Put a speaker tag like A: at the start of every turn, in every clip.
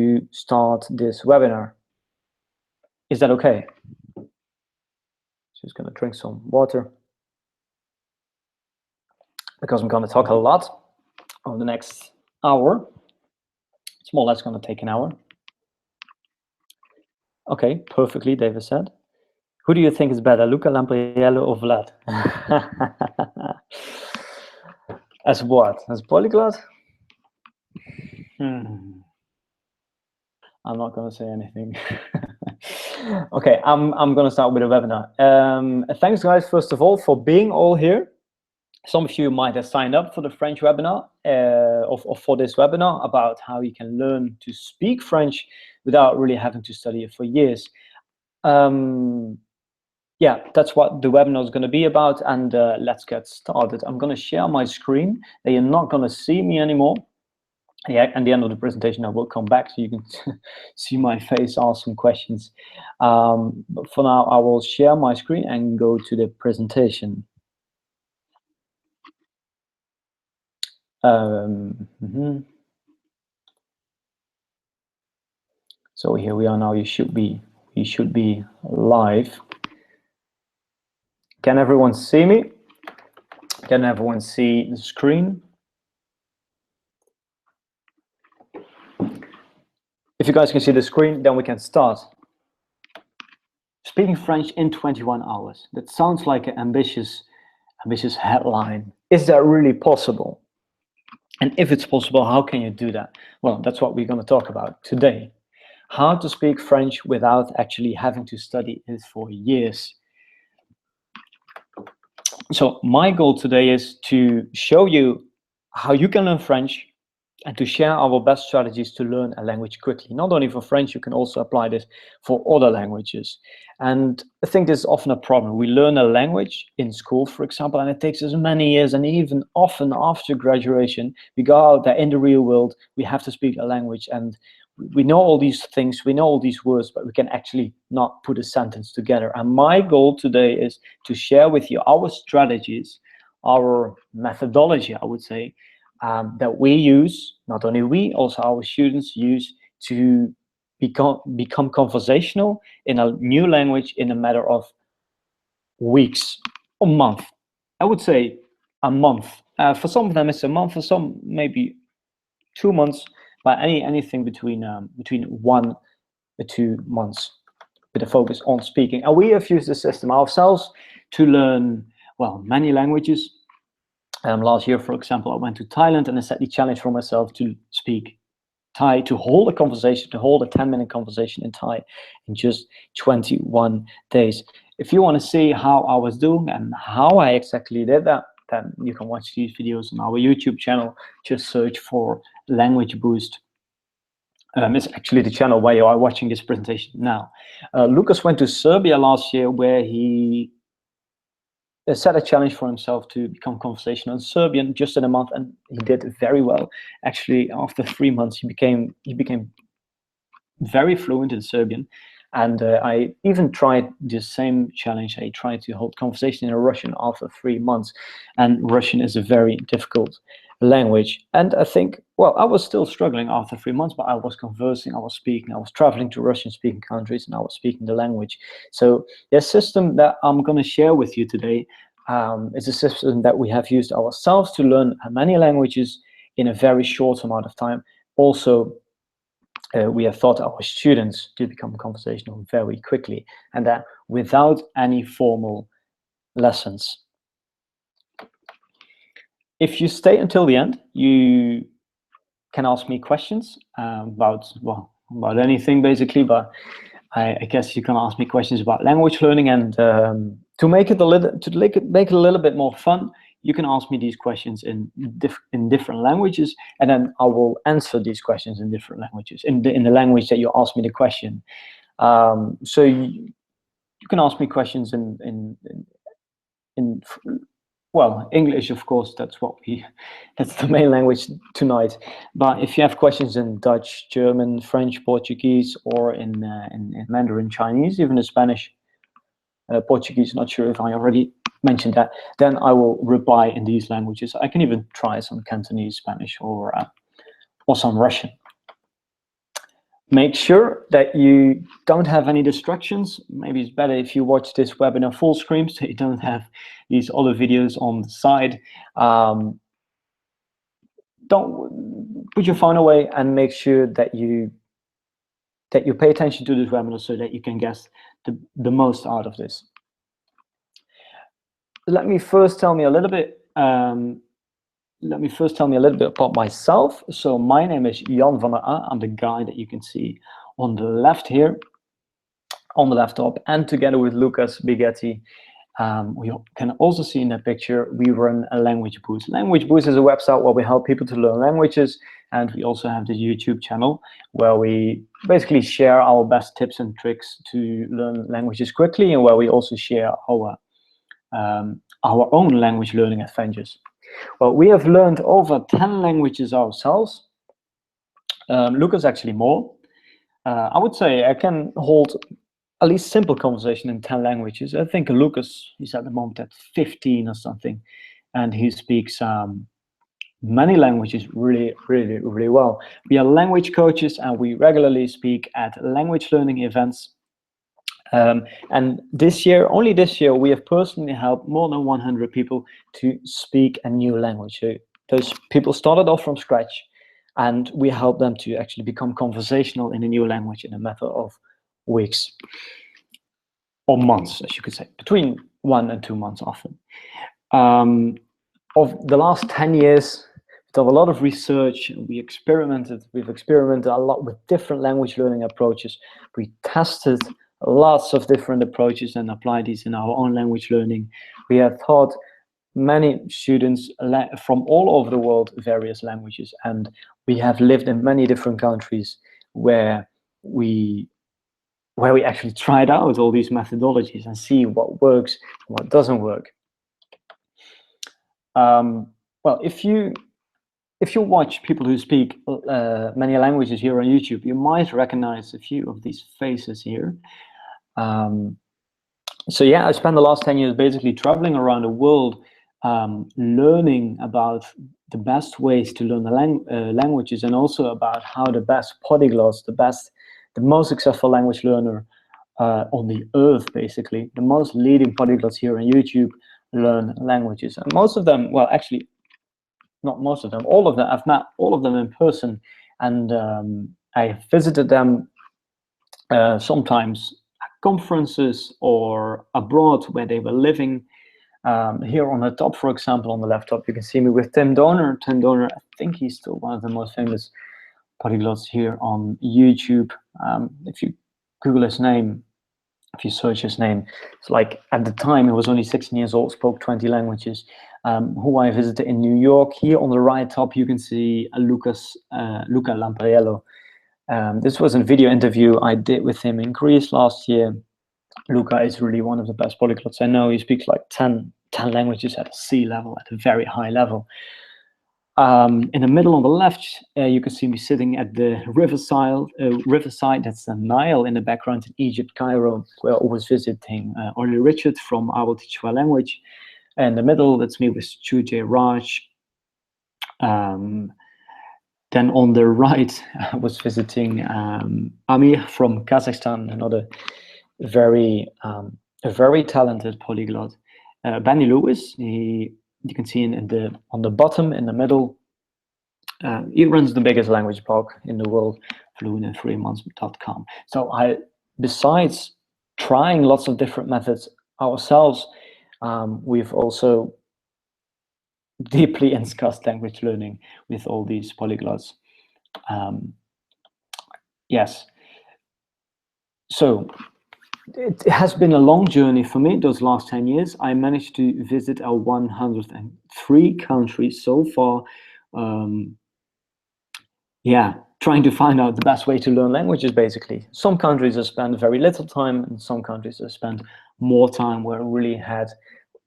A: to start this webinar. Is that okay? Just gonna drink some water because I'm gonna talk a lot over the next hour. It's more or less gonna take an hour. Okay, perfectly, David said. Who do you think is better, Luca Lampriello or Vlad? As what? As Polyglot? I'm not going to say anything. Okay, I'm going to start with a webinar. Thanks, guys, first of all, for being all here. Some of you might have signed up for the French webinar, or for this webinar about how you can learn to speak French without really having to study it for years. Yeah, that's what the webinar is going to be about, and let's get started. I'm going to share my screen. Now, you're not going to see me anymore. Yeah, at the end of the presentation, I will come back so you can see my face, ask some questions. But for now, I will share my screen and go to the presentation. So here we are now. You should be live. Can everyone see me? Can everyone see the screen? If you guys can see the screen, then we can start. Speaking French in 21 hours. That sounds like an ambitious headline. Is that really possible? And if it's possible, how can you do that? Well, that's what we're going to talk about today. How to speak French without actually having to study it for years. So my goal today is to show you how you can learn French and to share our best strategies to learn a language quickly. Not only for French, you can also apply this for other languages. And I think this is often a problem. We learn a language in school, for example, and it takes us many years, and even often after graduation, we go out there in the real world, we have to speak a language, and we know all these things, we know all these words, but we can actually not put a sentence together. And my goal today is to share with you our strategies, our methodology, I would say, that we use, not only we, also our students use to become conversational in a new language in a matter of weeks or month. I would say a month. For some of them it's a month, for some maybe 2 months, but anything between 1 or 2 months with a focus on speaking. And we have used the system ourselves to learn, well, many languages. Last year, for example, I went to Thailand and I set the challenge for myself to speak Thai, to hold a conversation, to hold a 10-minute conversation in Thai in just 21 days. If you want to see how I was doing and how I exactly did that, then you can watch these videos on our YouTube channel. Just search for Language Boost. It's actually the channel where you are watching this presentation now. Lucas went to Serbia last year, where he set a challenge for himself to become conversational in Serbian just in a month, and he did very well. Actually, after 3 months, he became very fluent in Serbian. And I even tried the same challenge. I tried to hold conversation in Russian after 3 months, and Russian is a very difficult language. And I think, well, I was still struggling after 3 months, but I was conversing, I was speaking, I was traveling to Russian-speaking countries, and I was speaking the language. So the system that I'm going to share with you today is a system that we have used ourselves to learn many languages in a very short amount of time. Also, we have taught our students to become conversational very quickly, and that without any formal lessons. If you stay until the end, you can ask me questions about anything basically, but I guess you can ask me questions about language learning, and to make it a little bit more fun, you can ask me these questions in different languages, and then I will answer these questions in different languages, in the language that you ask me the question. So you can ask me questions in well, English, of course, that's the main language tonight. But if you have questions in Dutch, German, French, Portuguese, or in Mandarin Chinese, even in Spanish, Portuguese, not sure if I already mentioned that, then I will reply in these languages. I can even try some Cantonese, Spanish, or some Russian. Make sure that you don't have any distractions. Maybe it's better if you watch this webinar full screen so you don't have these other videos on the side. Don't put your phone away and make sure that you pay attention to this webinar so that you can get the most out of this. Let me first tell me a little bit about myself. So my name is Jan van der A. I'm the guy that you can see on the left here, on the laptop, and together with Lucas Bigetti, we can also see in that picture, we run a Language Boost. Language Boost is a website where we help people to learn languages, and we also have the YouTube channel where we basically share our best tips and tricks to learn languages quickly, and where we also share our own language learning adventures. Well, we have learned over 10 languages ourselves. Lucas actually more. I would say I can hold at least simple conversation in 10 languages. I think Lucas, he's at the moment at 15 or something, and he speaks many languages really, really, really well. We are language coaches, and we regularly speak at language learning events. And this year, only this year, we have personally helped more than 100 people to speak a new language. So those people started off from scratch, and we help them to actually become conversational in a new language in a matter of weeks or months, as you could say, between 1 and 2 months often. Of the last 10 years, we've done a lot of research. We've experimented a lot with different language learning approaches. We tested lots of different approaches and applied these in our own language learning. We have taught many students from all over the world various languages, and we have lived in many different countries where we actually tried out all these methodologies and see what works and what doesn't work. Well, if you watch people who speak many languages here on YouTube, you might recognize a few of these faces here. So yeah, I spent the last 10 years basically traveling around the world, learning about the best ways to learn the languages, and also about how the best polyglots, the most successful language learner on the earth, basically, the most leading polyglots here on YouTube learn languages. And most of them, well, actually, not most of them, all of them, I've met all of them in person, and I visited them sometimes at conferences or abroad where they were living. Here on the top, for example, on the left top, you can see me with Tim Donner. Tim Donner, I think he's still one of the most famous polyglots here on YouTube. If you Google his name, if you search his name, it's like at the time he was only 16 years old, spoke 20 languages. Who I visited in New York. Here on the right top, you can see Luca Lampriello. This was a video interview I did with him in Greece last year. Luca is really one of the best polyglots I know. He speaks like 10 languages at a C level, at a very high level. In the middle on the left, you can see me sitting at the riverside. That's the Nile in the background in Egypt, Cairo, where I was visiting Orly Richard from I Will Teach You a Language. In the middle, that's me with Chujay Raj. Then on the right, I was visiting Amir from Kazakhstan, another very talented polyglot. Benny Lewis, you can see on the bottom in the middle, he runs the biggest language blog in the world, fluentin3months.com. So besides trying lots of different methods ourselves, we've also deeply discussed language learning with all these polyglots. Yes. So it has been a long journey for me those last 10 years. I managed to visit 103 countries so far. Yeah, trying to find out the best way to learn languages, basically. Some countries I spent very little time, and some countries I spent more time, where I really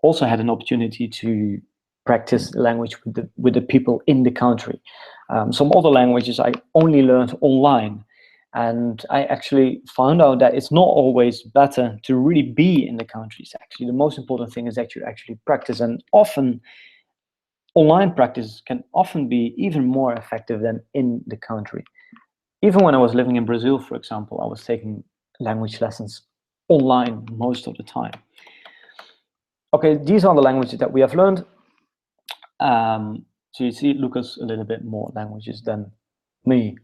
A: also had an opportunity to practice language with the people in the country. Some other languages I only learned online. And I actually found out that it's not always better to really be in the countries. Actually, the most important thing is that you actually practice, and often online practice can often be even more effective than in the country. even when I was living in Brazil, for example, I was taking language lessons online most of the time. Okay, these are the languages that we have learned. So you see, Lucas a little bit more languages than me,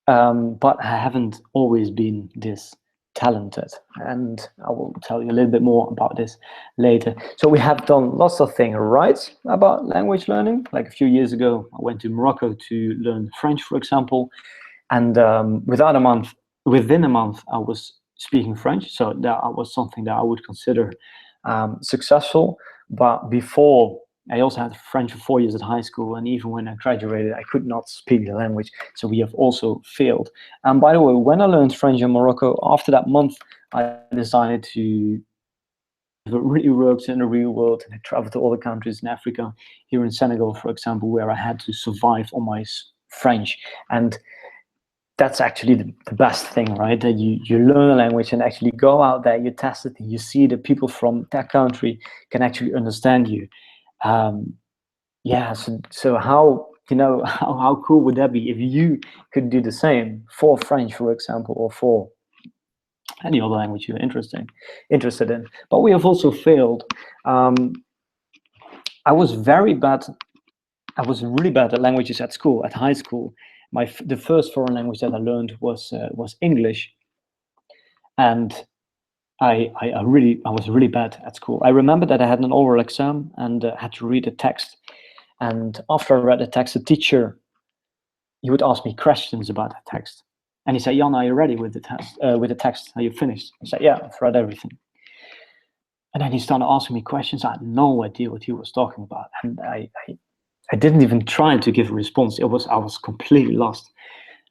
A: but I haven't always been this talented, and I will tell you a little bit more about this later. So we have done lots of things right about language learning. Like a few years ago, I went to Morocco to learn French, for example, and within a month, I was speaking French. So that was something that I would consider successful. But before, I also had French for 4 years at high school, and even when I graduated, I could not speak the language. So we have also failed. And by the way, when I learned French in Morocco, after that month, I decided to it really works in the real world, and I traveled to all the countries in Africa, here in Senegal, for example, where I had to survive on my French. And that's actually the best thing, right? That you learn a language and actually go out there, you test it, and you see that people from that country can actually understand you. Yeah, so how, how cool would that be if you could do the same for French, for example, or for any other language you're interested in? But we have also failed. I was really bad at languages at school, at high school. The first foreign language that I learned was English, and I was really bad at school. I remember that I had an oral exam and had to read a text. And after I read the text, the teacher, he would ask me questions about the text. And he said, "Jan, are you ready with the text? Are you finished?" I said, "Yeah, I've read everything." And then he started asking me questions. I had no idea what he was talking about. And I didn't even try to give a response. I was completely lost.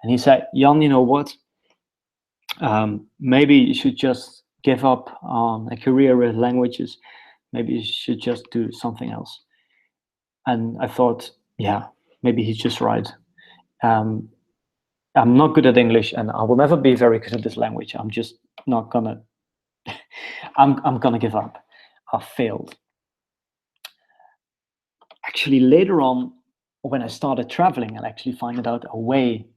A: And he said, "Jan, you know what? Maybe you should just give up on a career with languages. Maybe you should just do something else." And I thought, yeah, maybe he's just right. I'm not good at English, and I will never be very good at this language. I'm just not gonna. I'm gonna give up. I failed. Actually, later on, when I started traveling, I actually found out a way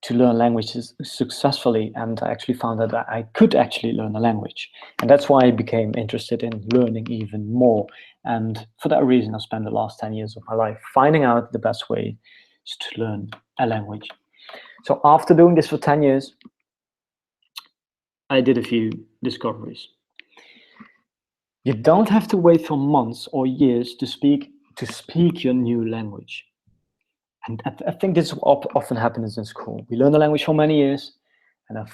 A: to learn languages successfully, and I actually found that I could actually learn a language, and that's why I became interested in learning even more. And for that reason, I spent the last 10 years of my life finding out the best way to learn a language. So after doing this for 10 years, I did a few discoveries. You don't have to wait for months or years to speak your new language. And I think this often happens in school. We learn a language for many years, and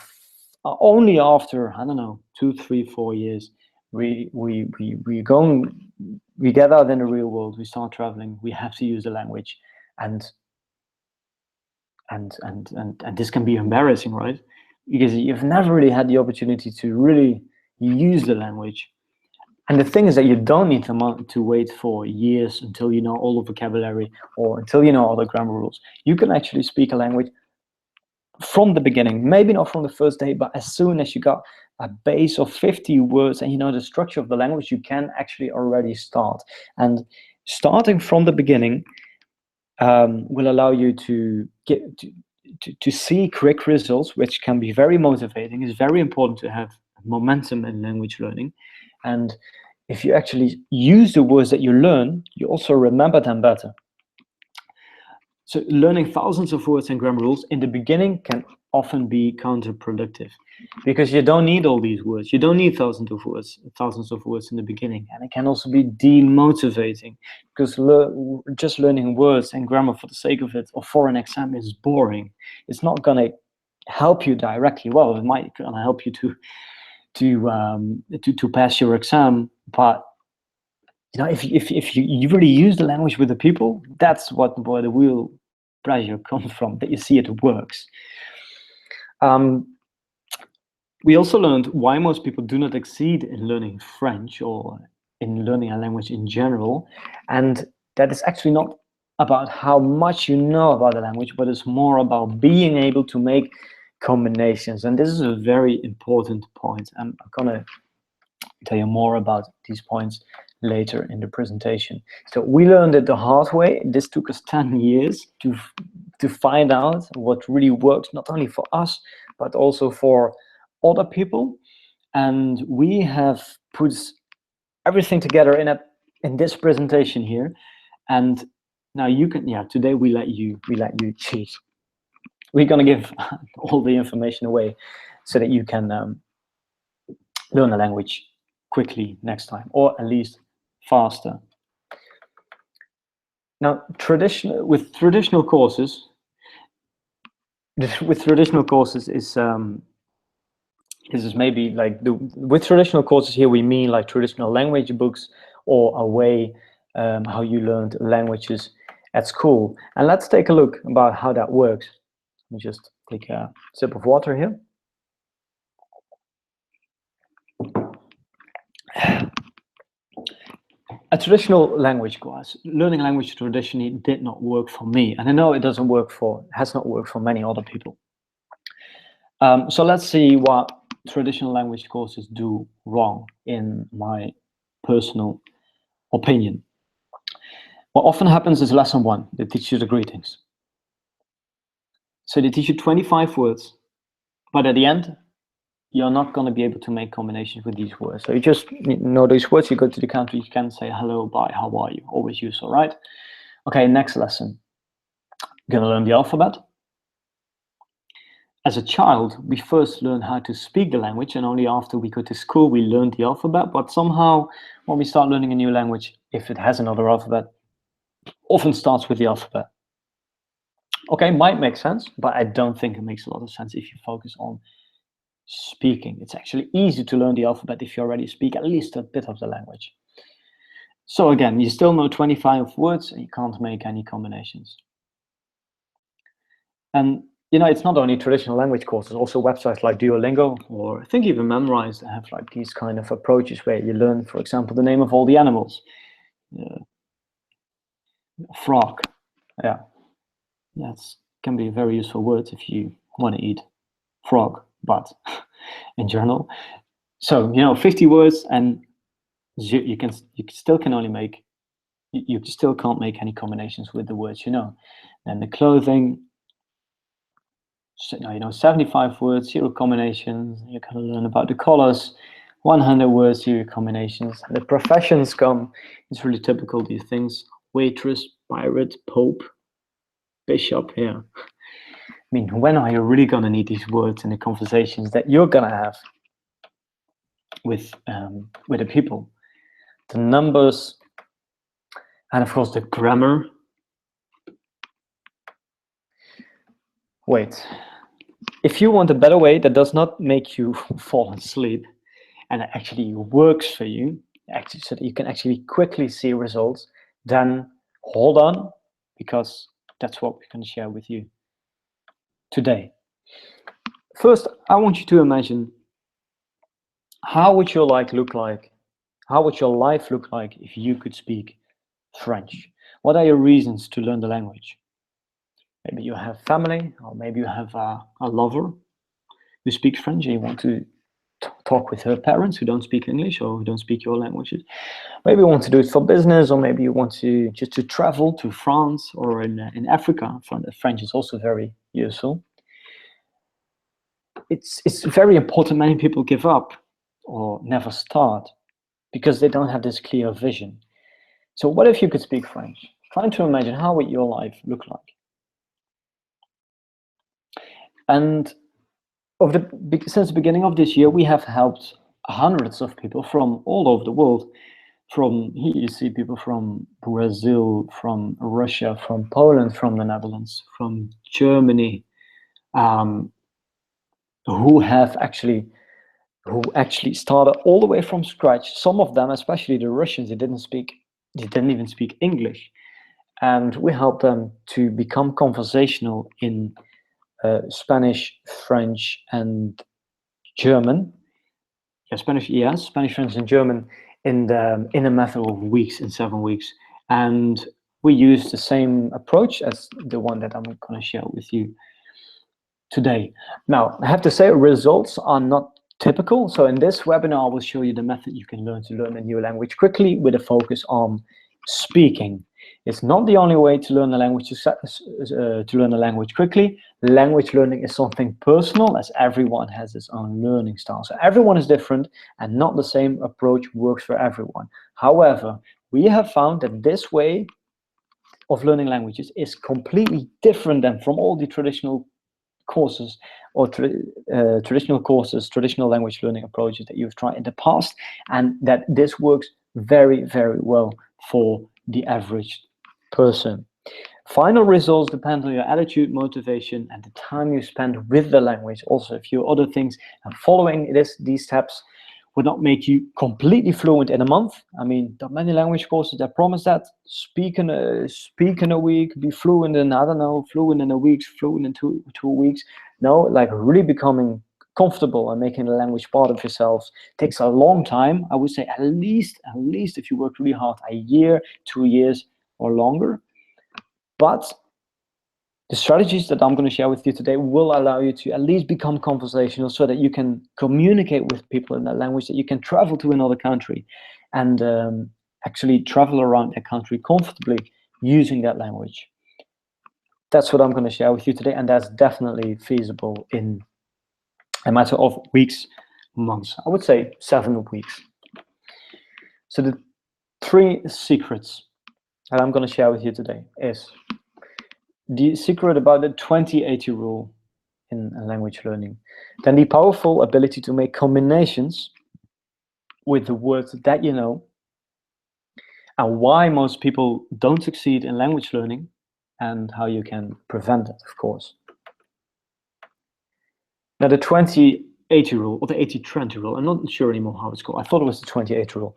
A: only after, I don't know, 2, 3, 4 years, we get out in the real world. We start traveling. We have to use the language, and this can be embarrassing, right? Because you've never really had the opportunity to really use the language. And the thing is that you don't need to wait for years until you know all the vocabulary or until you know all the grammar rules. You can actually speak a language from the beginning, maybe not from the first day, but as soon as you got a base of 50 words and you know the structure of the language, you can actually already start. And starting from the beginning will allow you to see quick results, which can be very motivating. It's very important to have momentum in language learning. And if you actually use the words that you learn, you also remember them better. So learning thousands of words and grammar rules in the beginning can often be counterproductive, because you don't need all these words. You don't need thousands of words in the beginning. And it can also be demotivating, because just learning words and grammar for the sake of it or for an exam is boring. It's not going to help you directly. Well, it might gonna help you to pass your exam, but if you really use the language with the people, that's where the real pleasure comes from, that you see it works. We also learned why most people do not exceed in learning French or in learning a language in general, and that is actually not about how much you know about the language, but it's more about being able to make combinations. And this is a very important point. I'm gonna tell you more about these points later in the presentation. So we learned it the hard way. This took us 10 years to to find out what really works, not only for us, but also for other people. And we have put everything together in this presentation here. And now you can, today we let you cheat. We're going to give all the information away so that you can learn the language quickly next time, or at least faster. Now, with traditional courses is this is maybe like with traditional courses here we mean like traditional language books, or a way how you learned languages at school. And let's take a look about how that works. Let me just take a sip of water here. A traditional language course, learning language traditionally did not work for me, and I know it has not worked for many other people. So let's see what traditional language courses do wrong, in my personal opinion. What often happens is lesson 1, they teach you the greetings. So they teach you 25 words, but at the end, you're not going to be able to make combinations with these words. So you just know these words, you go to the counter, you can say hello, bye, how are you? Always use all right. Okay, next lesson. You're going to learn the alphabet. As a child, we first learn how to speak the language, and only after we go to school, we learn the alphabet. But somehow, when we start learning a new language, if it has another alphabet, often starts with the alphabet. Okay, might make sense, but I don't think it makes a lot of sense if you focus on speaking. It's actually easy to learn the alphabet if you already speak at least a bit of the language. So again, you still know 25 words and you can't make any combinations. And it's not only traditional language courses, also websites like Duolingo, or I think even Memrise, have like these kind of approaches where you learn, for example, the name of all the animals. Frog, that can be a very useful word if you want to eat frog, but in general. So 50 words, and you still can't make any combinations with the words. And the clothing, 75 words, 0 combinations. You can learn about the colors, 100 words, 0 combinations. And the professions come, it's really typical, these things: waitress, pirate, pope, bishop. I mean, when are you really gonna need these words in the conversations that you're gonna have with the people? The numbers, and of course the grammar. Wait, if you want a better way that does not make you fall asleep and it actually works for you, actually, so that you can actually quickly see results, then hold on, because that's what we're going to share with you today. First, I want you to imagine, how would your life look like? How would your life look like if you could speak French? What are your reasons to learn the language? Maybe you have family, or maybe you have a lover who speaks French and you want to talk with her parents who don't speak English or who don't speak your languages. Maybe you want to do it for business, or maybe you want to just to travel to France or in Africa. French is also very useful. It's very important. Many people give up or never start because they don't have this clear vision. So what if you could speak French? Try to imagine, how would your life look like? And since the beginning of this year, we have helped hundreds of people from all over the world. Here you see people from Brazil, from Russia, from Poland, from the Netherlands, from Germany, who actually started all the way from scratch. Some of them, especially the Russians, they didn't even speak English, and we helped them to become conversational in Spanish, French, and German. Spanish, French, and German in a matter of weeks, in 7 weeks. And we use the same approach as the one that I'm going to share with you today. Now, I have to say, results are not typical. So in this webinar, I will show you the method you can learn to learn a new language quickly, with a focus on speaking. It's not the only way to learn a language to learn a language quickly. Language learning is something personal, as everyone has its own learning style. So everyone is different, and not the same approach works for everyone. However, we have found that this way of learning languages is completely different than from all the traditional courses or traditional language learning approaches that you've tried in the past, and that this works very, very well for the average person. Final results depend on your attitude, motivation, and the time you spend with the language. Also, a few other things, and following these steps would not make you completely fluent in a month. I mean, there are many language courses that promise that speak in a week, be fluent in, I don't know, fluent in a week, fluent in two weeks. No, like really becoming comfortable and making the language part of yourself takes a long time. I would say at least if you work really hard, a year, 2 years or longer. But the strategies that I'm going to share with you today will allow you to at least become conversational, so that you can communicate with people in that language, that you can travel to another country and actually travel around that country comfortably using that language. That's what I'm going to share with you today, and that's definitely feasible in a matter of weeks, months. I would say 7 weeks. So the 3 secrets that I'm going to share with you today is the secret about the 20-80 rule in language learning, then the powerful ability to make combinations with the words that you know, and why most people don't succeed in language learning, and how you can prevent it, of course. Now, the 20-80 rule, or the 80-20 rule, I'm not sure anymore how it's called. I thought it was the 20-80 rule.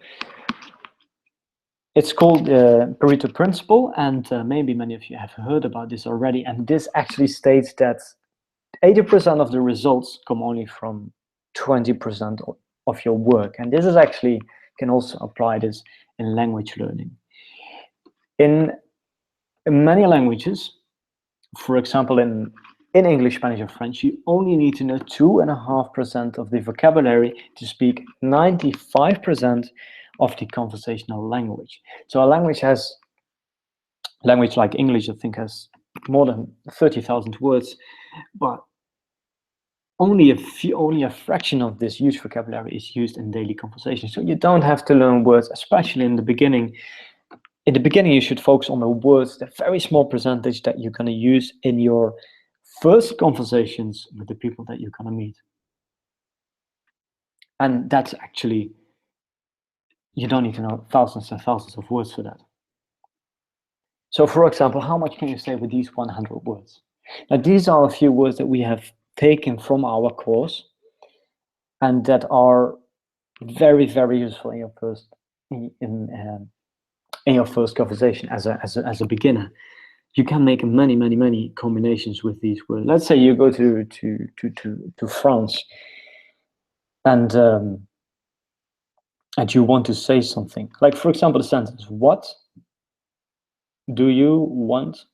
A: It's called the Pareto principle, and maybe many of you have heard about this already. And this actually states that 80% of the results come only from 20% of your work. And this is actually, can also apply this in language learning. In many languages, for example, in English, Spanish, or French, you only need to know 2.5% of the vocabulary to speak 95% of the conversational language. So a language like English, I think, has more than 30,000 words, but only a fraction of this huge vocabulary is used in daily conversation. So you don't have to learn words, especially in the beginning. In the beginning, you should focus on the words, the very small percentage that you're going to use in your first conversations with the people that you're going to meet. And that's actually, you don't need to know thousands and thousands of words for that. So, for example, how much can you say with these 100 words? Now, these are a few words that we have taken from our course, and that are very, very useful in your first conversation as a beginner. You can make many combinations with these words. Let's say you go to France, and you want to say something, like, for example, the sentence, what do you want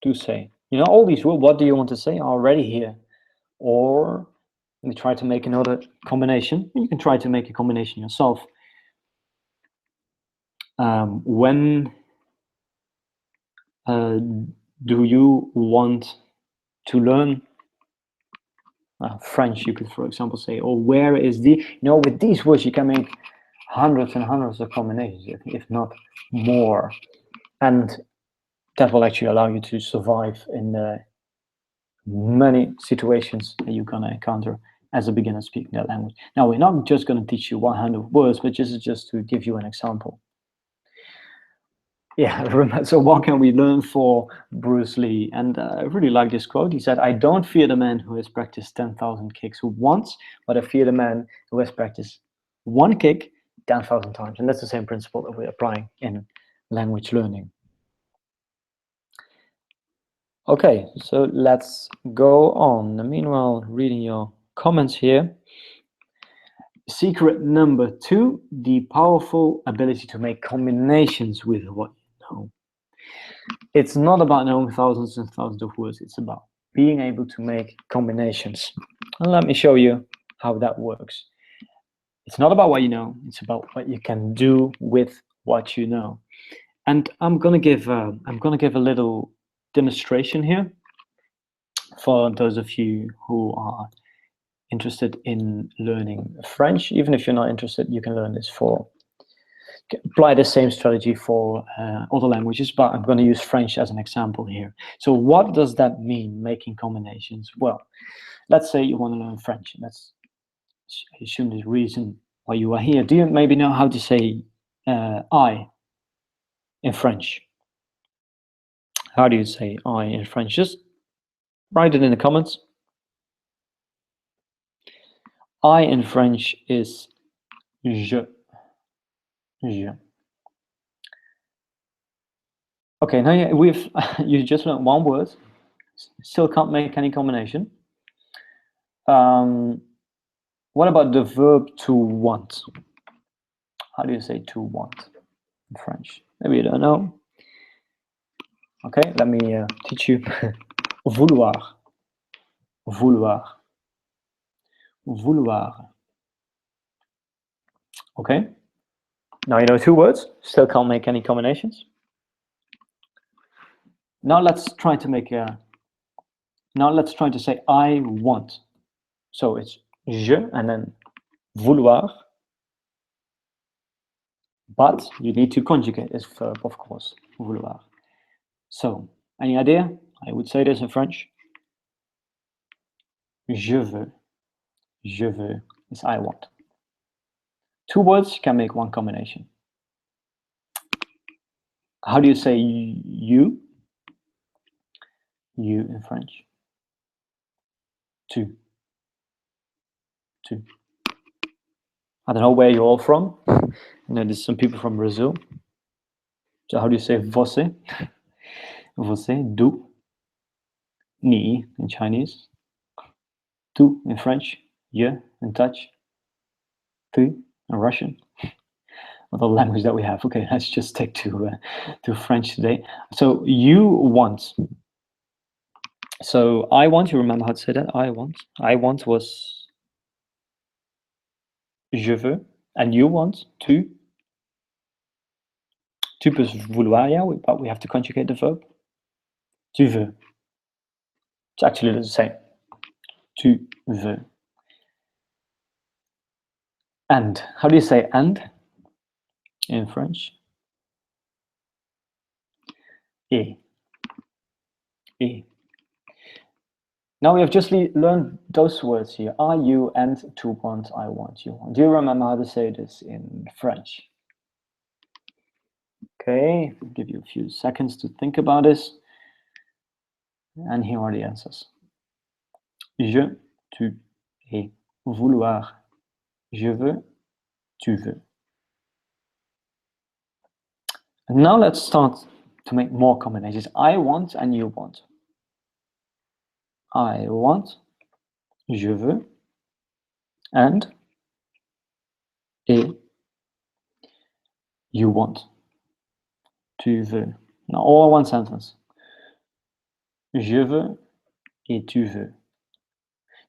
A: to say? You know, all these words, what do you want to say, are already here. Or you try to make another combination. You can try to make a combination yourself. When do you want to learn French? You could, for example, say, or where is the, you know, with these words you can make hundreds and hundreds of combinations, if not more, and that will actually allow you to survive in many situations that you're going to encounter as a beginner speaking that language. Now, we're not just going to teach you 100 words, but just to give you an example. Yeah, so what can we learn for Bruce Lee? And I really like this quote. He said, "I don't fear the man who has practiced 10,000 kicks once, but I fear the man who has practiced one kick 10,000 times." And that's the same principle that we're applying in language learning. Okay, so let's go on. Meanwhile, reading your comments here. Secret number 2, the powerful ability to make combinations with what you know. It's not about knowing thousands and thousands of words. It's about being able to make combinations. And let me show you how that works. It's not about what you know. It's about what you can do with what you know. And I'm gonna give a little demonstration here for those of you who are interested in learning French. Even if you're not interested, you can learn this apply the same strategy for other languages, but I'm going to use French as an example here. So what does that mean, making combinations? Well, let's say you want to learn French. Let's assume the reason why you are here. Do you maybe know how to say I in French? How do you say I in French? Just write it in the comments. I in French is je. Je. Okay, now you just learned one word. Still can't make any combination. What about the verb to want? How do you say to want in French? Maybe you don't know. Okay, let me teach you. Vouloir. Vouloir. Vouloir. Okay. Now you know two words. Still can't make any combinations. Now let's try to make a. Now let's try to say I want. So it's je and then vouloir. But you need to conjugate this verb, of course. Vouloir. So, any idea? I would say this in French. Je veux. Je veux is I want. Two words can make one combination. How do you say you? You in French. Tu. Tu. I don't know where you're all from. You know, there's some people from Brazil. So how do you say você? Você, du. Ni in Chinese. Tu in French. Je in Dutch. Tu in Russian. What the language that we have. Okay, let's just stick to French today. So you want. So I want, you remember how to say that? I want. I want was je veux. And you want, tu. Tu peux vouloir, yeah, but we have to conjugate the verb. Tu veux. It's actually the same. Tu veux. And. How do you say and in French? Et. Et. Now we have just learned those words here. I, you, and to want, I want, you want. Do you remember how to say this in French? Okay, I'll give you a few seconds to think about this. And here are the answers. Je, tu, et. Vouloir. Je veux, tu veux. And now let's start to make more combinations. I want and you want. I want, je veux, and et you want. Tu veux. Now all one sentence. Je veux et tu veux.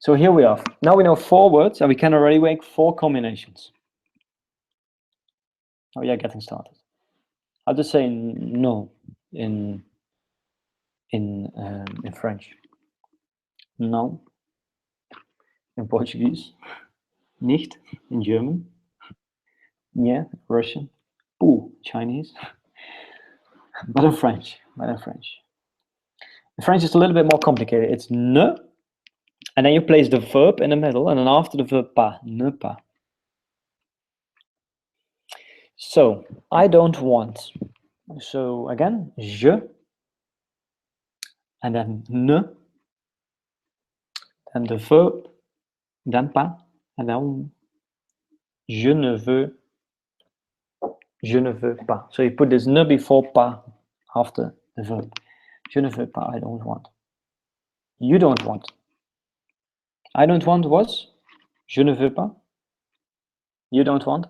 A: So here we are. Now we know 4 words and we can already make 4 combinations. Oh yeah, getting started. How to say no in French? No in Portuguese. Nicht in German. Yeah, Russian. Ooh, Chinese. But in French. In French, it's a little bit more complicated. It's ne, and then you place the verb in the middle, and then after the verb pas, ne pas. So, I don't want. So again, je, and then ne, then the verb, then pas, and then je ne veux pas. So you put this ne before pas after the verb. Je ne veux pas, I don't want. You don't want. I don't want was je ne veux pas. You don't want.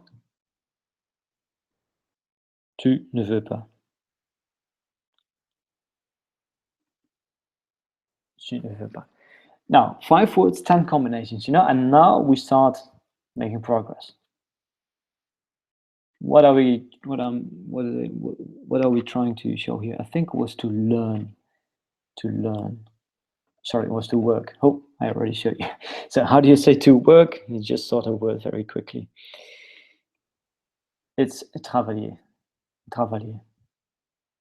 A: Tu ne veux pas. Tu ne veux pas. Now, 5 words, 10 combinations, you know, and now we start making progress. What are we trying to show here? I think it was to learn. Sorry, it was to work. Oh, I already showed you. So how do you say to work? You just saw the word very quickly. It's travailler. Travailler.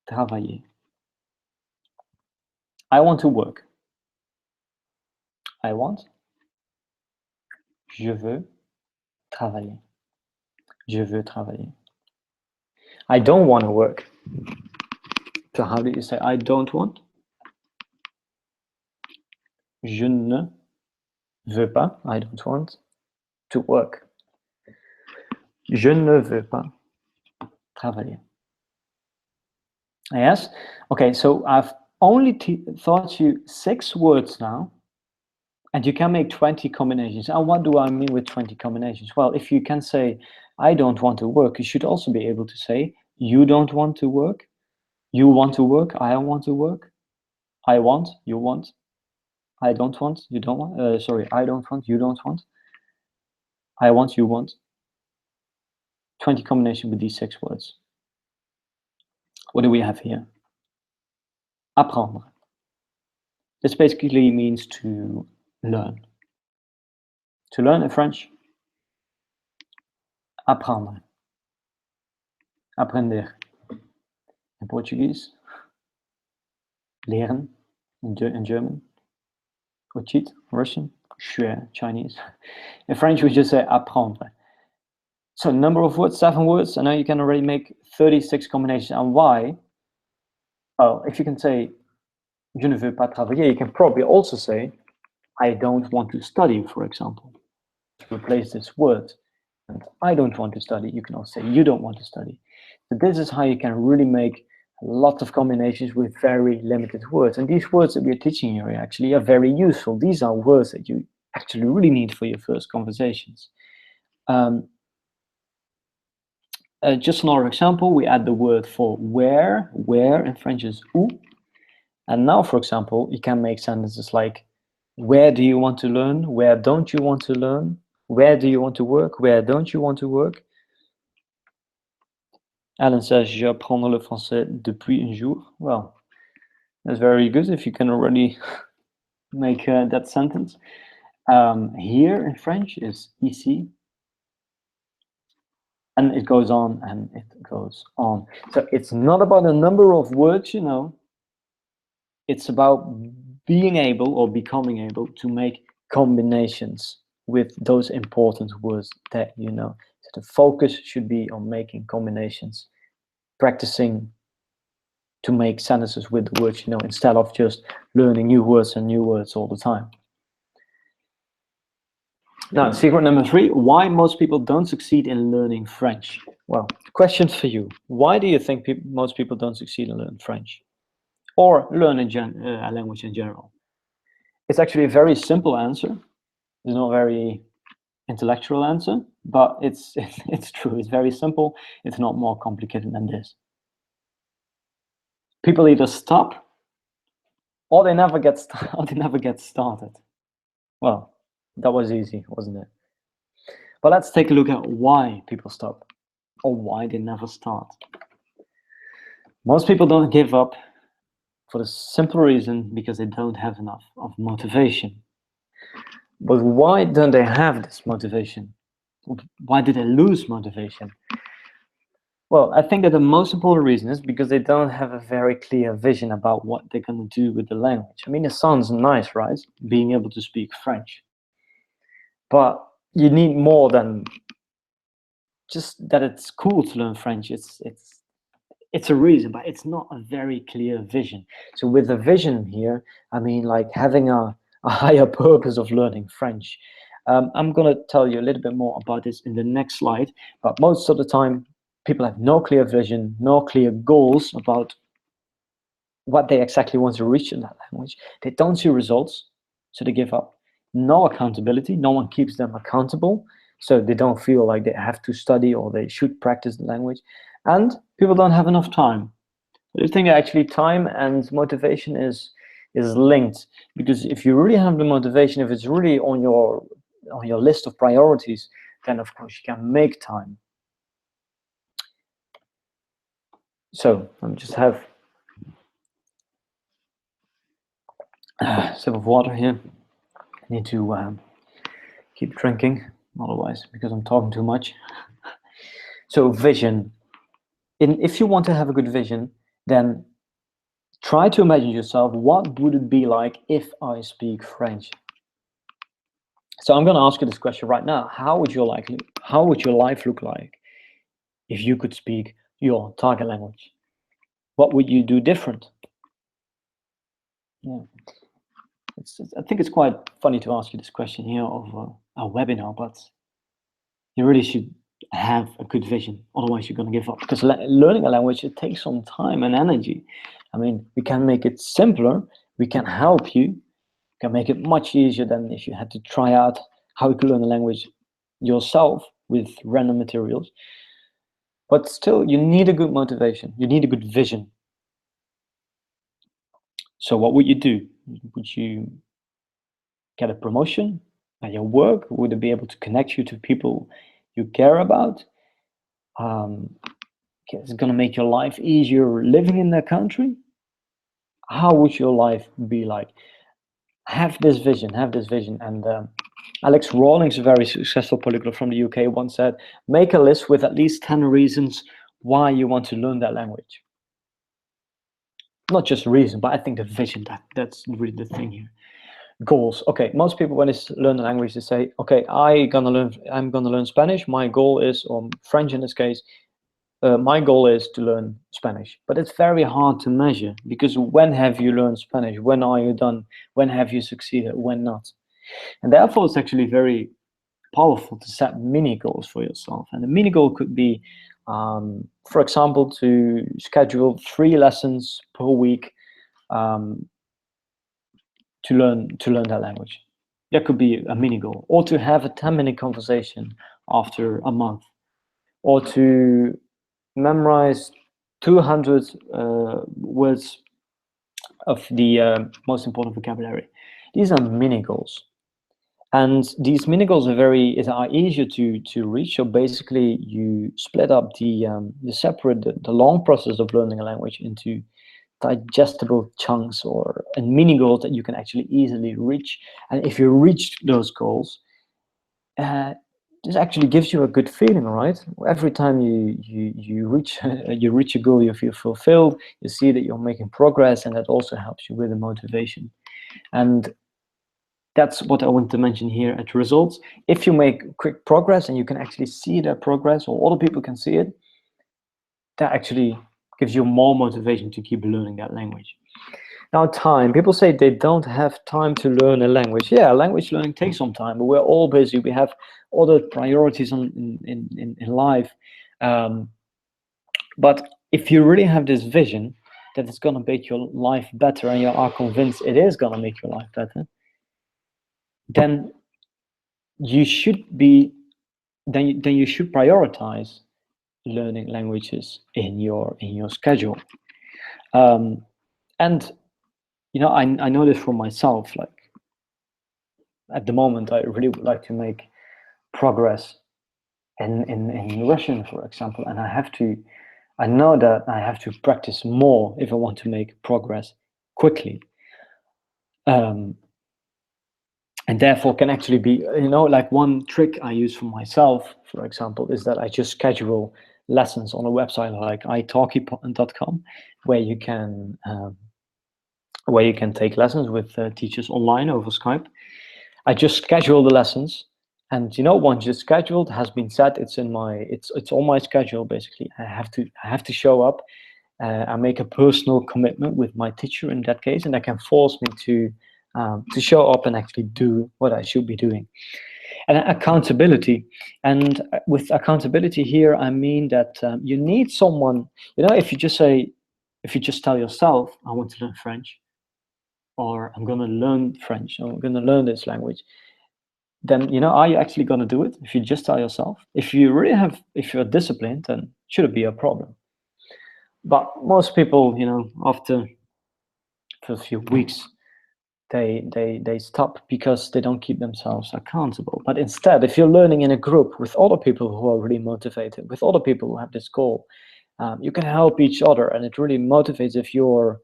A: Travailler. I want to work. I want. Je veux travailler. Je veux travailler. I don't want to work. So how do you say I don't want? Je ne veux pas. I don't want to work. Je ne veux pas travailler. Yes? Okay, so I've only taught you 6 words now, and you can make 20 combinations. And what do I mean with 20 combinations? Well, if you can say, I don't want to work, you should also be able to say, you don't want to work, you want to work, I want to work, I want, you want, I don't want, you don't want, sorry, I don't want, you don't want, I want, you want. 20 combinations with these 6 words. What do we have here? Apprendre. This basically means to learn. To learn in French, apprendre. Aprender. In Portuguese, leren. In German, учить. Russian, 学. Chinese. In French, we just say apprendre. So number of words, 7 words, and now you can already make 36 combinations. And why? Well, if you can say, je ne veux pas travailler, you can probably also say, I don't want to study, for example. Replace this word. And I don't want to study, you can also say, you don't want to study. So this is how you can really make lots of combinations with very limited words. And these words that we're teaching you actually are very useful. These are words that you actually really need for your first conversations. Just another example, we add the word for where. Where in French is où. And now, for example, you can make sentences like, where do you want to learn? Where don't you want to learn? Where do you want to work? Where don't you want to work? Alan says, j'apprends le français depuis un jour. Well, that's very good if you can already make that sentence. Here in French is ici. And it goes on and it goes on. So it's not about the number of words, you know. It's about being able or becoming able to make combinations with those important words that you know. So the focus should be on making combinations, practicing to make sentences with the words you know, instead of just learning new words and new words all the time. Now, secret number 3, why most people don't succeed in learning French. Well, questions for you. Why do you think most people don't succeed in learning French? Or learn a language in general? It's actually a very simple answer. It's not a very intellectual answer, but it's true. It's very simple. It's not more complicated than this. People either stop or they never get started. Well, that was easy, wasn't it? But let's take a look at why people stop or why they never start. Most people don't give up for the simple reason because they don't have enough of motivation. But why don't they have this motivation? Why do they lose motivation? Well, I think that the most important reason is because they don't have a very clear vision about what they're going to do with the language. I mean, it sounds nice, right? Being able to speak French. But you need more than just that it's cool to learn French. It's a reason, but it's not a very clear vision. So with the vision here, I mean, like having a higher purpose of learning French. I'm going to tell you a little bit more about this in the next slide, but most of the time, people have no clear vision, no clear goals about what they exactly want to reach in that language. They don't see results, so they give up. No accountability, no one keeps them accountable, so they don't feel like they have to study or they should practice the language. And people don't have enough time. I think actually time and motivation is linked, because if you really have the motivation, if it's really on your list of priorities, then of course you can make time. So let me just have a sip of water here. I need to keep drinking, otherwise, because I'm talking too much. So vision. If you want to have a good vision, then try to imagine yourself, what would it be like if I speak French? So I'm going to ask you this question right now. How would your life look like if you could speak your target language? What would you do different? Yeah. I think it's quite funny to ask you this question here of a webinar, but you really should have a good vision. Otherwise, you're going to give up. Because learning a language, it takes some time and energy. I mean, we can make it simpler. We can help you. We can make it much easier than if you had to try out how you could learn a language yourself with random materials. But still, you need a good motivation. You need a good vision. So what would you do? Would you get a promotion at your work? Would it be able to connect you to people you care about? Is it going to make your life easier living in that country? How would your life be like? Have this vision. And Alex Rawlings, a very successful polyglot from the UK, once said, make a list with at least 10 reasons why you want to learn that language. Not just reason, but I think the vision, that's really the thing here. Goals. Okay, most people when they learn a language, they say, okay, I'm gonna learn Spanish. My goal is, or French in this case, my goal is to learn Spanish. But it's very hard to measure, because when have you learned Spanish? When are you done? When have you succeeded? When not? And therefore, it's actually very powerful to set mini goals for yourself. And the mini goal could be, for example, to schedule 3 lessons per week to learn that language. That could be a mini goal. Or to have a 10-minute conversation after a month. Or to memorize 200 words of the most important vocabulary. These are mini goals. And these mini goals are easier to reach. So basically, you split up the long process of learning a language into digestible chunks and mini goals that you can actually easily reach. And if you reach those goals, this actually gives you a good feeling, right? Every time you reach a goal, you feel fulfilled. You see that you're making progress, and that also helps you with the motivation. And that's what I want to mention here at results. If you make quick progress and you can actually see that progress, or other people can see it, that actually gives you more motivation to keep learning that language. Now, time. People say they don't have time to learn a language. Yeah, language learning takes some time, but we're all busy. We have other priorities in life. But if you really have this vision that it's going to make your life better, and you are convinced it is going to make your life better, then you should prioritize learning languages in your schedule. And I know this for myself. Like, at the moment, I really would like to make progress in Russian, for example, and I know that I have to practice more if I want to make progress quickly. And therefore can actually be, like one trick I use for myself, for example, is that I just schedule lessons on a website like italki.com, where you can take lessons with teachers online over Skype. I just schedule the lessons, and once it's scheduled, has been set, it's on my schedule. Basically, I have to show up. I make a personal commitment with my teacher in that case, and that can force me to show up and actually do what I should be doing. And accountability. And with accountability here, I mean that you need someone. If you just tell yourself, I want to learn French, or I'm going to learn French, or I'm going to learn this language, then are you actually going to do it? If you just tell yourself, if you're disciplined, then it shouldn't be a problem. But most people, after a few weeks, they stop because they don't keep themselves accountable. But instead, if you're learning in a group with other people who are really motivated, with other people who have this goal, You can help each other, and it really motivates if you're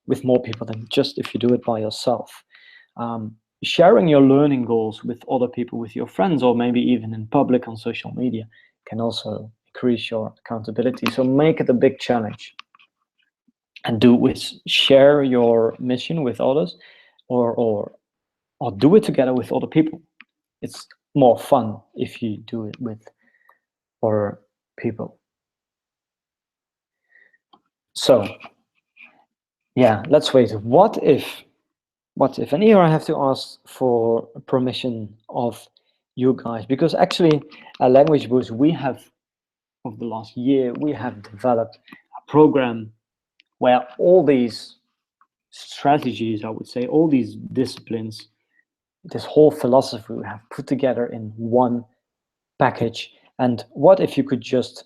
A: with more people than just if you do it by yourself. Sharing your learning goals with other people, with your friends, or maybe even in public on social media, can also increase your accountability. So make it a big challenge, and share your mission with others, or do it together with other people. It's more fun if you do it with other people. So yeah, let's wait. What if, and here I have to ask for permission of you guys, because actually at Language Boost, we have, over the last year, we have developed a program where all these strategies, I would say, all these disciplines, this whole philosophy we have put together in one package. And what if you could just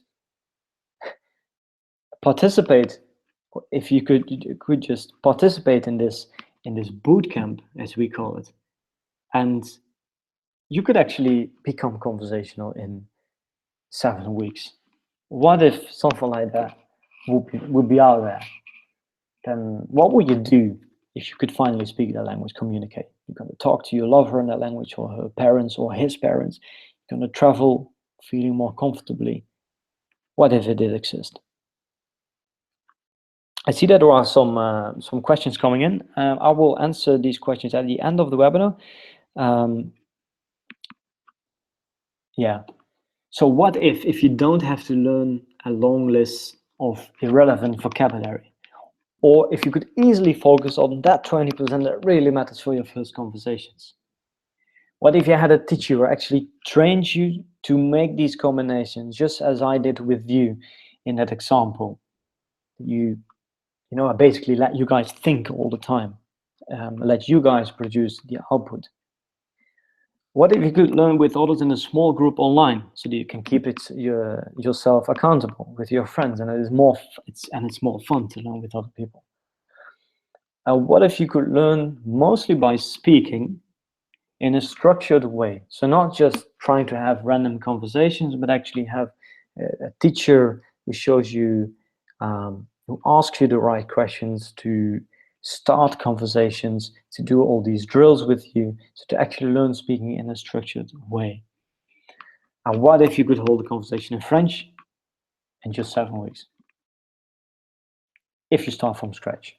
A: participate, if you could just participate in this boot camp, as we call it, and you could actually become conversational in 7 weeks. What if something like that would be out there? Then what would you do if you could finally speak that language, communicate? You're going to talk to your lover in that language, or her parents, or his parents. You're going to travel feeling more comfortably. What if it did exist? I see that there are some questions coming in. I will answer these questions at the end of the webinar. Yeah. So what if you don't have to learn a long list of irrelevant vocabulary, or if you could easily focus on that 20% that really matters for your first conversations? What if you had a teacher who actually trained you to make these combinations, just as I did with you in that example? I basically let you guys think all the time, let you guys produce the output. What if you could learn with others in a small group online, so that you can keep yourself accountable with your friends, and it's more fun to learn with other people? What if you could learn mostly by speaking in a structured way? So not just trying to have random conversations, but actually have a teacher who shows you, who asks you the right questions, to start conversations, to do all these drills with you, so to actually learn speaking in a structured way. And what if you could hold a conversation in French in just 7 weeks? If you start from scratch,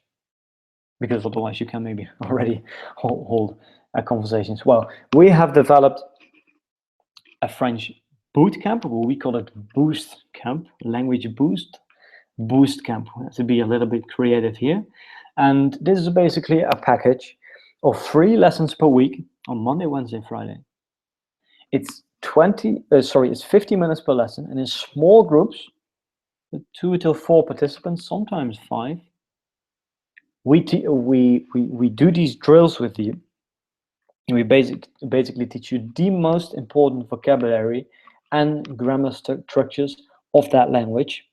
A: because otherwise you can maybe already hold conversations. Well, we have developed a French boot camp, or we call it Boost Camp, Language Boost Camp, to be a little bit creative here. And this is basically a package of 3 lessons per week on Monday, Wednesday, Friday. It's 50 minutes per lesson, and in small groups, 2 to 4 participants, sometimes 5. We do these drills with you. We basically teach you the most important vocabulary and grammar structures of that language,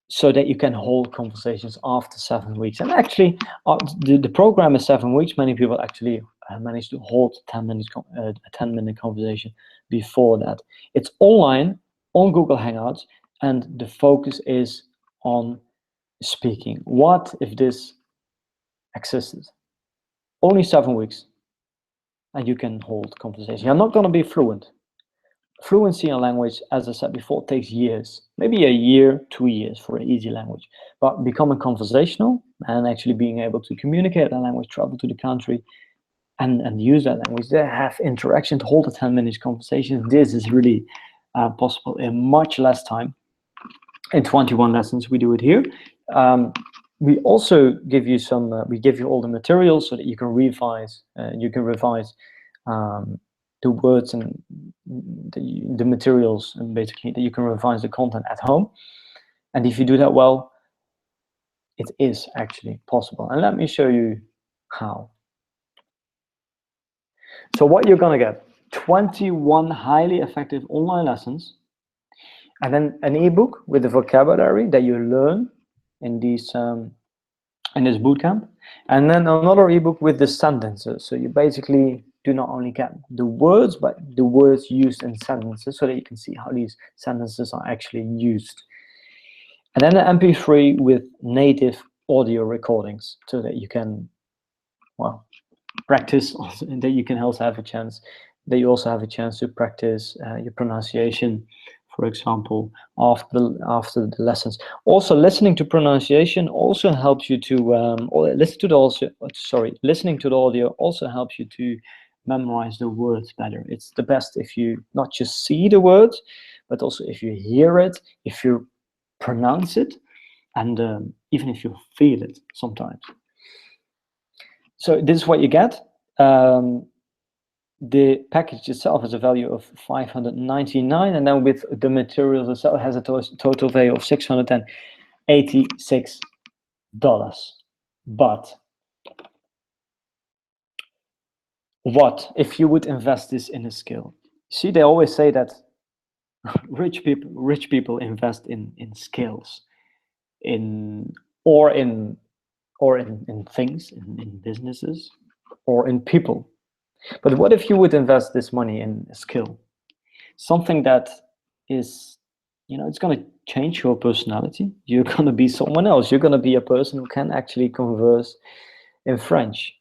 A: so that you can hold conversations after 7 weeks. And actually, the program is 7 weeks. Many people actually manage to hold a 10-minute conversation before that. It's online on Google Hangouts, and the focus is on speaking. What if this existed? Only 7 weeks, and you can hold conversation. You're not going to be fluent. Fluency in language, as I said before, takes years, maybe a year, 2 years for an easy language. But becoming conversational and actually being able to communicate that language, travel to the country, and use that language, they have interaction, to hold a 10-minute conversation. This is really possible in much less time. In 21 lessons, we do it here. We also give you we give you all the materials so that you can revise. The words and the materials, and basically that you can revise the content at home. And if you do that well, it is actually possible. And let me show you how. So what you're going to get: 21 highly effective online lessons, and then an ebook with the vocabulary that you learn in this bootcamp, and then another ebook with the sentences. So you basically do not only get the words, but the words used in sentences, so that you can see how these sentences are actually used. And then an MP3 with native audio recordings, so that you can, well, practice also, and that you can also have a chance, that you also have a chance to practice your pronunciation, for example, after the lessons. Also, listening to pronunciation also helps you to, or listening to the audio also helps you to memorize the words better. It's the best if you not just see the words, but also if you hear it, if you pronounce it, and even if you feel it sometimes. So this is what you get. The package itself has a value of $599, and then with the materials itself has a total value of $686. But what if you would invest this in a skill? See, they always say that rich people invest in skills, or in things, in businesses, or in people. But what if you would invest this money in a skill, something that is, it's going to change your personality. You're going to be someone else. You're going to be a person who can actually converse in French.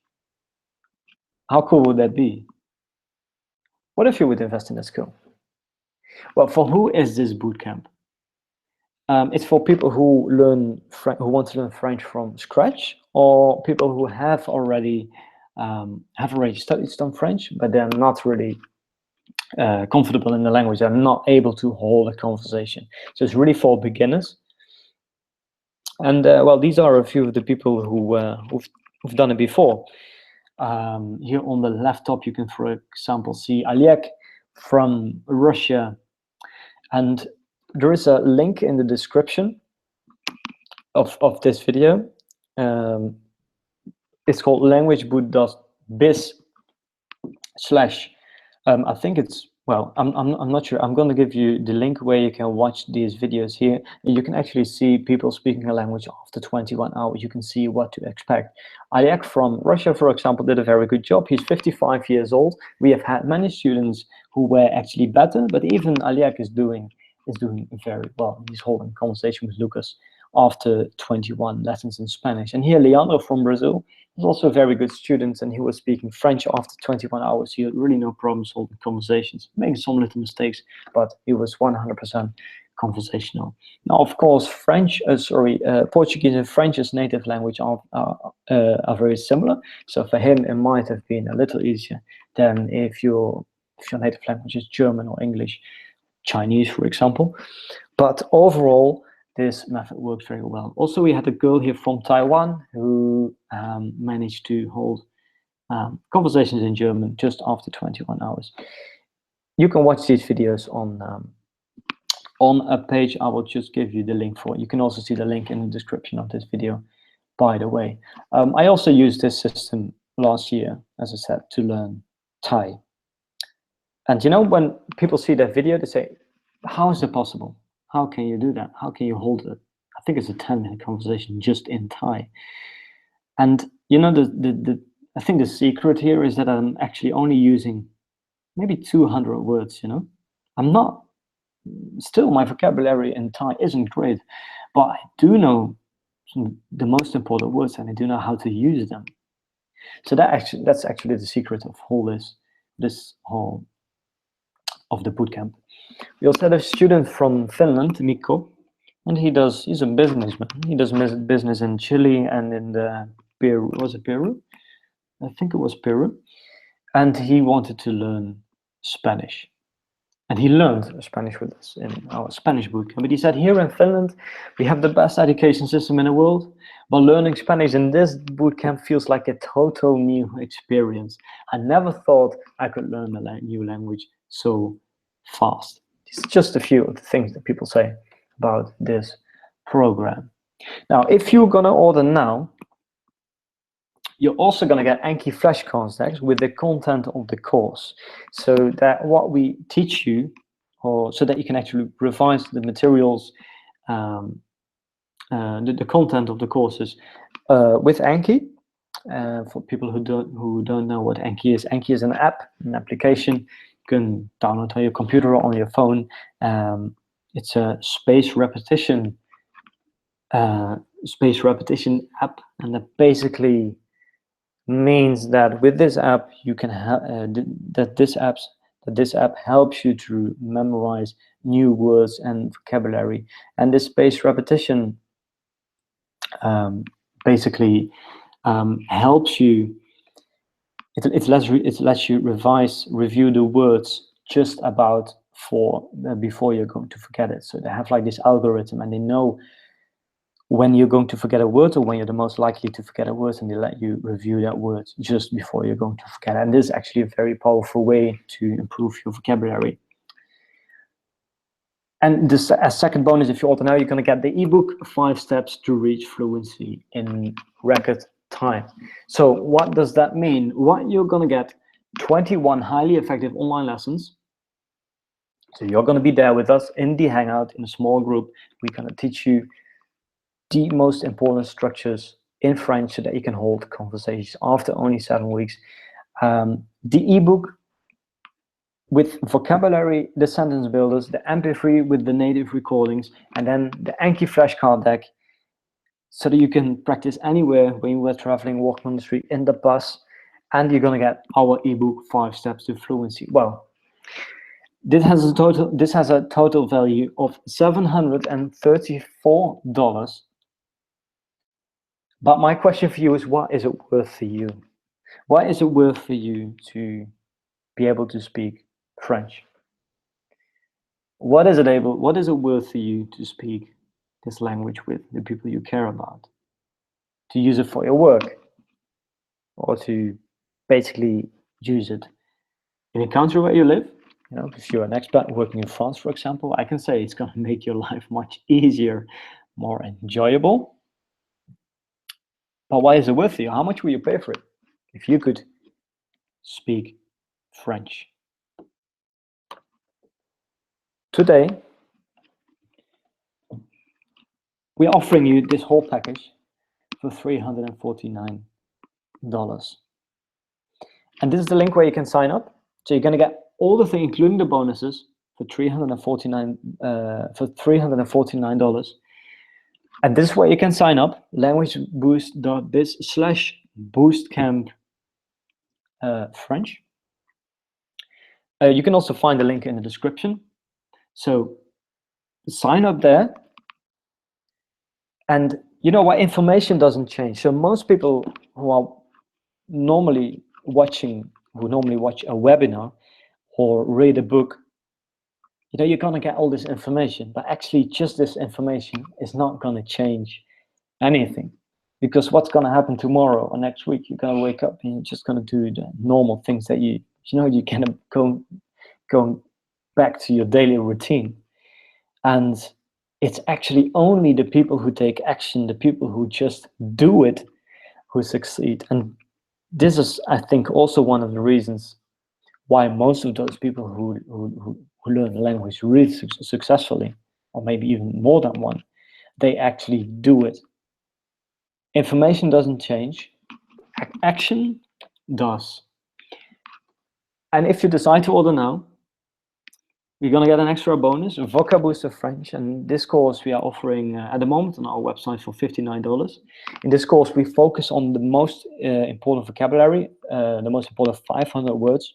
A: How cool would that be? What if you would invest in a skill? Well, for who is this bootcamp? It's for people who want to learn French from scratch, or people who have already studied some French, but they're not really comfortable in the language. They're not able to hold a conversation. So it's really for beginners. And well, these are a few of the people who've done it before. Here on the left top, you can, for example, see Aliek from Russia. And there is a link in the description of this video. It's called languageboot.biz/ I think it's, well, I'm not sure. I'm going to give you the link where you can watch these videos here. And you can actually see people speaking a language after 21 hours. You can see what to expect. Aliek from Russia, for example, did a very good job. He's 55 years old. We have had many students who were actually better, but even Aliek is doing very well. He's holding a conversation with Lucas after 21 lessons in Spanish. And here, Leandro from Brazil is also a very good student, and he was speaking French after 21 hours. He had really no problems holding conversations, making some little mistakes, but he was 100% conversational. Now, of course, Portuguese and French as native language are very similar. So for him, it might have been a little easier than if your native language is German or English, Chinese, for example. But overall, this method works very well. Also, we had a girl here from Taiwan who managed to hold conversations in German just after 21 hours. You can watch these videos on a page I will just give you the link for. You can also see the link in the description of this video, by the way. I also used this system last year, as I said, to learn Thai. And when people see that video, they say, how is it possible? How can you do that? How can you hold it? I think it's a 10-minute conversation just in Thai. And I think the secret here is that I'm actually only using maybe 200 words. I'm not, still my vocabulary in Thai isn't great, but I do know the most important words, and I do know how to use them. So that's actually the secret of this whole of the bootcamp. We also had a student from Finland, Mikko, and he's a businessman. He does business in Chile and in Peru. Was it Peru? I think it was Peru. And he wanted to learn Spanish. And he learned Spanish with us in our Spanish bootcamp. But he said, here in Finland, we have the best education system in the world, but learning Spanish in this bootcamp feels like a total new experience. I never thought I could learn a new language so fast. It's just a few of the things that people say about this program. Now, if you're going to order now, you're also going to get Anki Flash contacts with the content of the course, so that what we teach you, or so that you can actually revise the materials, the content of the courses with Anki. For people who don't know what Anki is an app, an application you can download on your computer or on your phone. It's a spaced repetition app, and that basically means that with this app you can that this app helps you to memorize new words and vocabulary. And this spaced repetition basically helps you. It lets you review the words just about before you're going to forget it. So they have like this algorithm, and they know when you're going to forget a word or when you're the most likely to forget a word, and they let you review that word just before you're going to forget it. And this is actually a very powerful way to improve your vocabulary. And this, as second bonus, if you order now, you're going to get the ebook 5 Steps to Reach Fluency in Record Time. So what does that mean? What you're going to get 21 highly effective online lessons. So you're going to be there with us in the Hangout in a small group. We're going to teach you the most important structures in French so that you can hold conversations after only 7 weeks. The ebook with vocabulary, the sentence builders, the MP3 with the native recordings, and then the Anki flashcard deck, so that you can practice anywhere when you were traveling, walking on the street, in the bus, and you're gonna get our ebook 5 Steps to Fluency. Well, this has a total value of $734. But my question for you is, what is it worth for you? What is it worth for you to be able to speak French? What is it worth for you to speak this language with the people you care about? To use it for your work, or to basically use it in a country where you live? You know, if you're an expat working in France, for example, I can say it's going to make your life much easier, more enjoyable. But why is it worth it? How much will you pay for it if you could speak French? Today, we're offering you this whole package for $349. And this is the link where you can sign up. So you're going to get all the things, including the bonuses, for $349. And this is where you can sign up, languageboost.biz/boostcamp French. You can also find the link in the description. So sign up there. And you know what? Information doesn't change. So most people who normally watch a webinar or read a book, you know, you're going to get all this information, but actually just this information is not going to change anything, because what's going to happen tomorrow or next week? You're going to wake up and you're just going to do the normal things that you kind of go back to your daily routine. And it's actually only the people who take action, the people who just do it, who succeed. And this is, I think, also one of the reasons why most of those people who learn a language really successfully, or maybe even more than one, they actually do it. Information doesn't change, action does. And if you decide to order now, you're going to get an extra bonus, a Vocab Booster French. And this course we are offering at the moment on our website for $59. In this course, we focus on the most important vocabulary, the most important 500 words.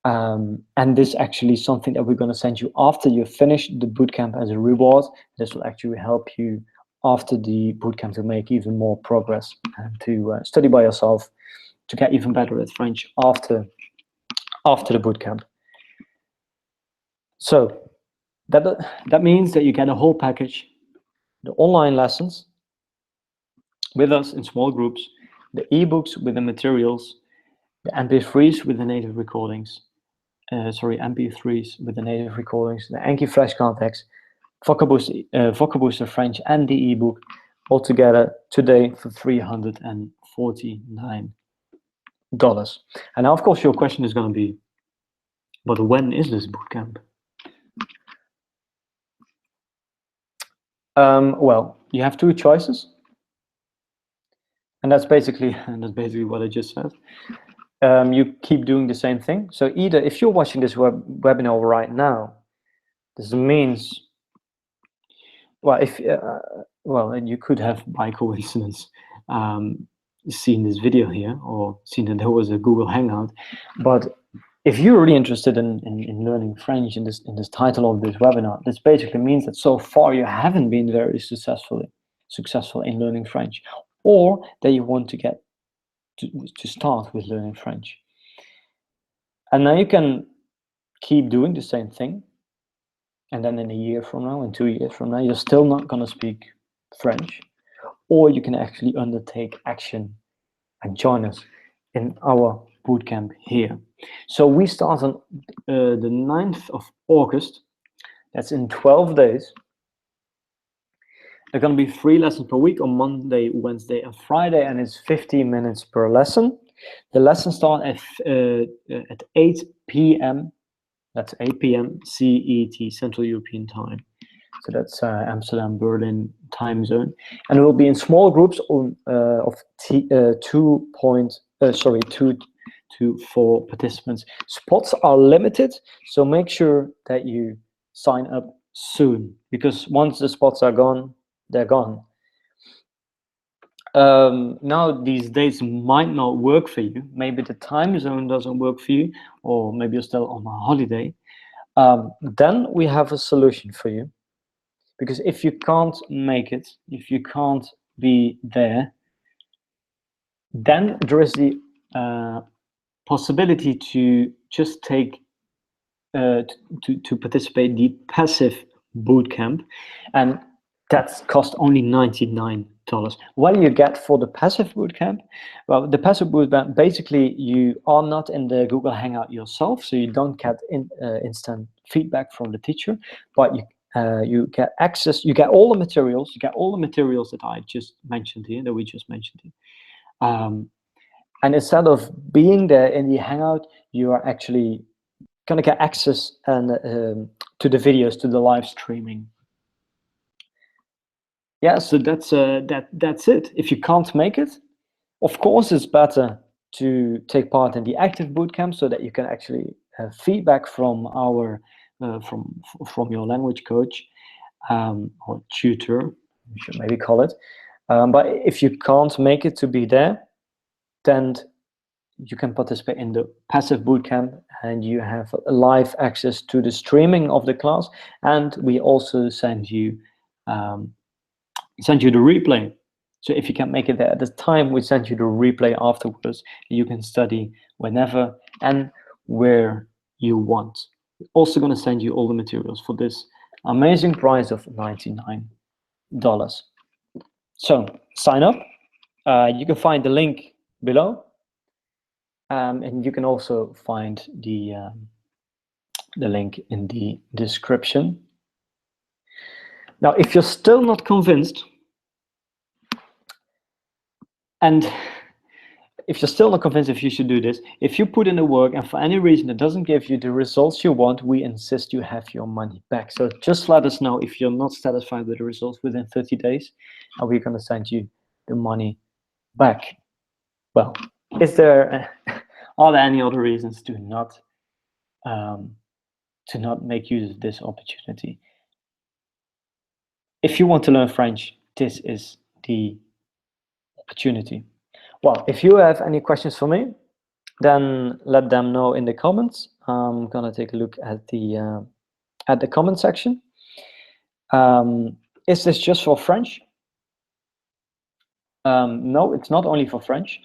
A: And this is actually something that we're going to send you after you finish the bootcamp as a reward. This will actually help you after the bootcamp to make even more progress and to study by yourself, to get even better at French after the bootcamp. So that means that you get a whole package, the online lessons with us in small groups, the ebooks with the materials, the MP3s with the native recordings, MP3s with the native recordings, the Anki flashcard decks, Vocab Booster French, and the ebook, all together today for $349. And now, of course, your question is going to be, but when is this bootcamp? Well, you have two choices. And that's basically what I just said. You keep doing the same thing. So either if you're watching this webinar right now, this means, well, and you could have by coincidence seen this video here or seen that there was a Google Hangout. But if you're really interested in learning French in this title of this webinar, this basically means that so far you haven't been very successful in learning French, or that you want to get to start with learning French. And now you can keep doing the same thing, and then in a year from now, in 2 years from now, you're still not going to speak French, or you can actually undertake action and join us in our bootcamp here. So we start on the 9th of August. That's in 12 days. There are going to be 3 lessons per week on Monday, Wednesday, and Friday, and it's 15 minutes per lesson. The lessons start at 8 p.m. That's 8 p.m. CET, Central European Time. So that's Amsterdam, Berlin time zone, and it will be in small groups of 2 to 4 participants. Spots are limited, so make sure that you sign up soon, because once the spots are gone, they're gone. Now these dates might not work for you. Maybe the time zone doesn't work for you, or maybe you're still on a holiday. Then we have a solution for you. Because if you can't make it, if you can't be there, then there is the possibility to just take to participate in the passive bootcamp, and that costs only $99. What do you get for the passive bootcamp? Well, the passive bootcamp, basically you are not in the Google Hangout yourself, so you don't get instant feedback from the teacher, but you get access, you get all the materials, that I just mentioned here, that we just mentioned here. And instead of being there in the Hangout, you are actually going to get access to the videos, to the live streaming. Yeah, so that's it. If you can't make it, of course, it's better to take part in the active bootcamp so that you can actually have feedback from our from your language coach or tutor, you should maybe call it. But if you can't make it to be there, then you can participate in the passive bootcamp, and you have live access to the streaming of the class, and we also send you the replay. So if you can't make it there at the time, we send you the replay afterwards. You can study whenever and where you want. We're also going to send you all the materials for this amazing price of $99. So sign up. You can find the link below, and you can also find the link in the description. Now, if you're still not convinced, and if you're still not convinced if you should do this, if you put in the work and for any reason it doesn't give you the results you want, we insist you have your money back. So just let us know if you're not satisfied with the results within 30 days, and we're going to send you the money back. Well, are there any other reasons to not make use of this opportunity? If you want to learn French, this is the opportunity. Well, if you have any questions for me, then let them know in the comments. I'm gonna take a look at the comment section. Is this just for French? No, it's not only for French.